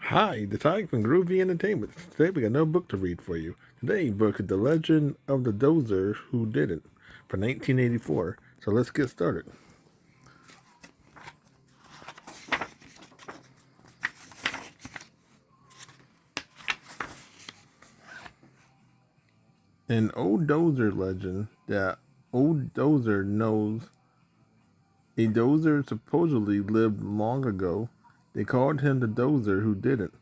Hi, the Tyke from Groovy Entertainment. Today we got no book to read for you. Today's book is The Legend of the Doozer Who Didn't from 1984. So let's get started. An old Doozer legend that old Doozer knows a Doozer supposedly lived long ago. They called him the Doozer Who Didn't,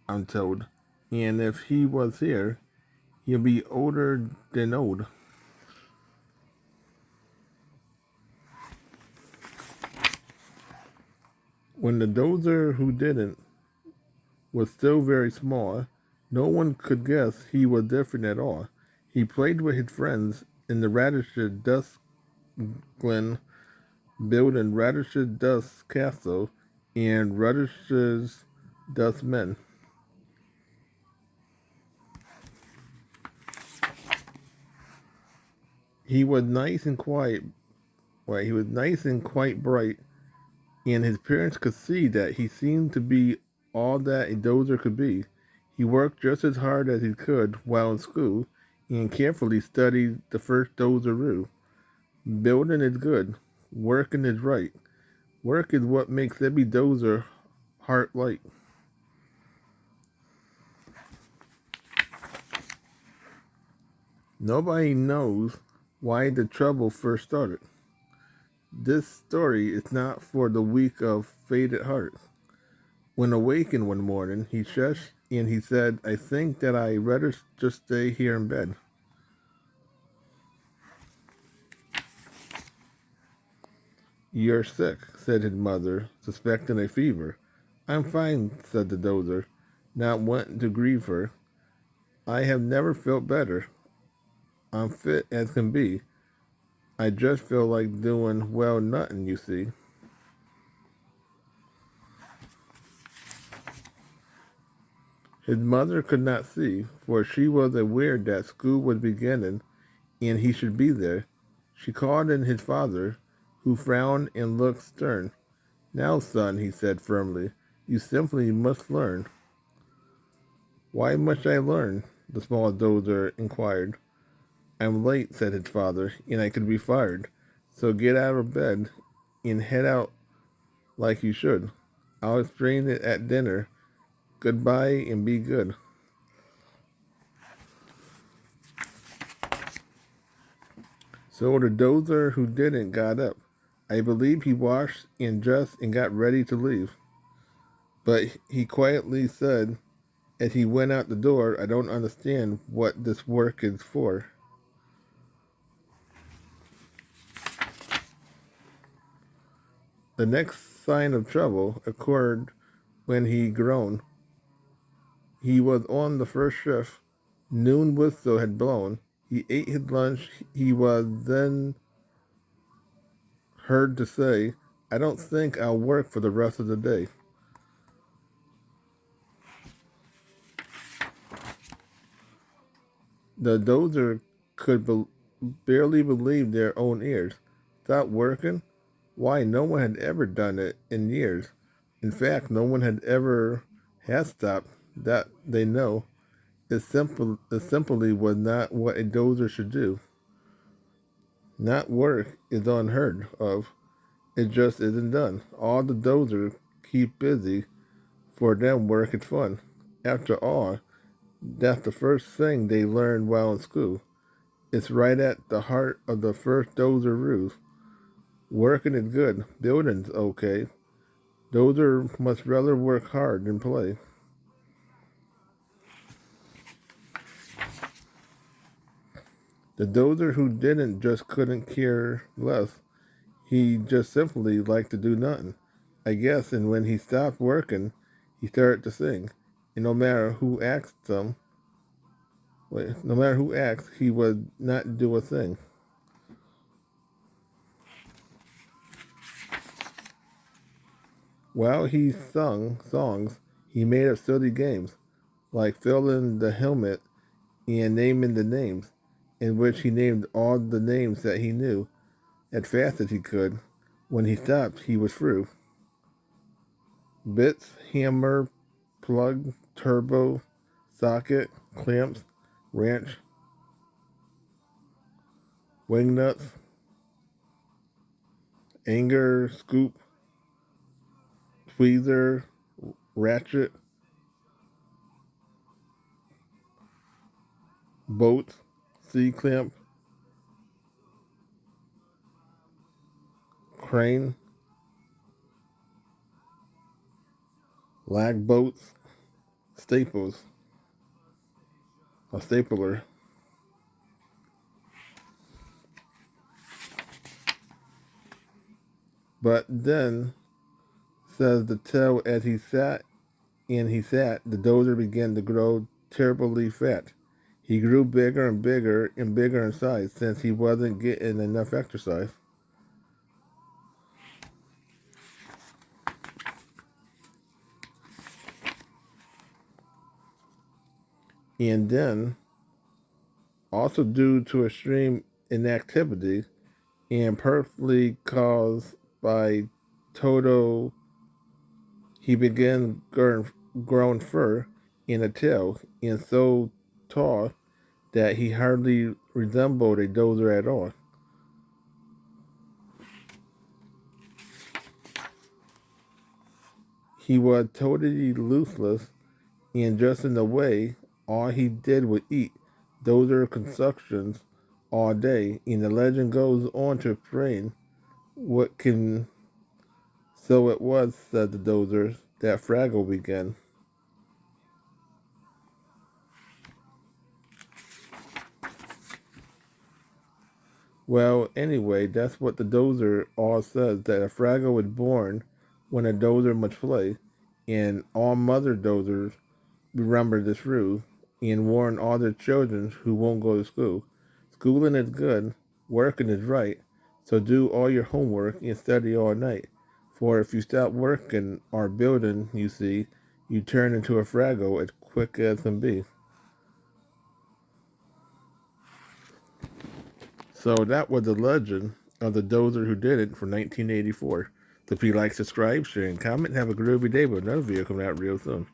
I'm told. And if he was here, he'll be older than old. When the Doozer Who Didn't was still very small, no one could guess he was different at all. He played with his friends in the Radisher Dust Glen, building Radisher Dust Castle and Radisher's Dust Men. He was nice and quiet. Well, he was nice and quite bright, and his parents could see that he seemed to be all that a dozer could be. He worked just as hard as he could while in school and carefully studied the first dozer rule. Building is good, working is right. Work is what makes every dozer heart light. Nobody knows why the trouble first started. This story is not for the weak of faded hearts. When awakened one morning, he shushed and he said, I think that I rather just stay here in bed. You're sick, said his mother, suspecting a fever. I'm fine, said the dozer, not wanting to grieve her. I have never felt better. I'm fit as can be. I just feel like doing well nothing, you see. His mother could not see, for she was aware that school was beginning and he should be there. She called in his father, who frowned and looked stern. Now, son, he said firmly, you simply must learn. Why must I learn? The small dozer inquired. I'm late, said his father, and I could be fired. So get out of bed and head out like you should. I'll explain it at dinner. Goodbye and be good. So the dozer who didn't got up. I believe he washed and dressed and got ready to leave. But he quietly said as he went out the door, I don't understand what this work is for. The next sign of trouble occurred when he groaned. He was on the first shift. Noon whistle had blown. He ate his lunch. He was then heard to say, I don't think I'll work for the rest of the day. The dozer could barely believe their own ears. Stop working? Why, no one had ever done it in years. In fact, no one had ever has stopped that they know. It simply was not what a dozer should do. Not work is unheard of. It just isn't done. All the dozers keep busy. For them, work is fun. After all, that's the first thing they learn while in school. It's right at the heart of the first dozer rules. Working is good. Building's okay. Dozer must rather work hard than play. The dozer who didn't just couldn't care less. He just simply liked to do nothing, I guess. And when he stopped working, he started to sing. And no matter who asked, he would not do a thing. While he sung songs, he made up silly games, like filling the helmet and naming the names, in which he named all the names that he knew as fast as he could. When he stopped, he was through. Bits, hammer, plug, turbo, socket, clamps, wrench, wing nuts, anger, scoop, tweezer, ratchet, bolt, C-clamp, crane, lag bolts, staples, a stapler. But then, says the tale, as he sat, the dozer began to grow terribly fat. He grew bigger and bigger and bigger in size since he wasn't getting enough exercise. And then, also due to extreme inactivity and partly caused by total, he began growing fur and a tail, and so tall that he hardly resembled a dozer at all. He was totally useless, and just in a way, all he did was eat dozer constructions all day, and the legend goes on to explain what can. So it was, said the dozers, that Fraggle began. Well, anyway, that's what the dozer all says, that a Fraggle was born when a dozer must play, and all mother dozers remember this rule and warn all their children who won't go to school. Schooling is good, working is right, so do all your homework and study all night. For if you stop working or building, you see, you turn into a Fraggle as quick as can be. So that was the legend of the dozer who did it for 1984. So if you like, subscribe, share, and comment, have a groovy day, but another video coming out real soon.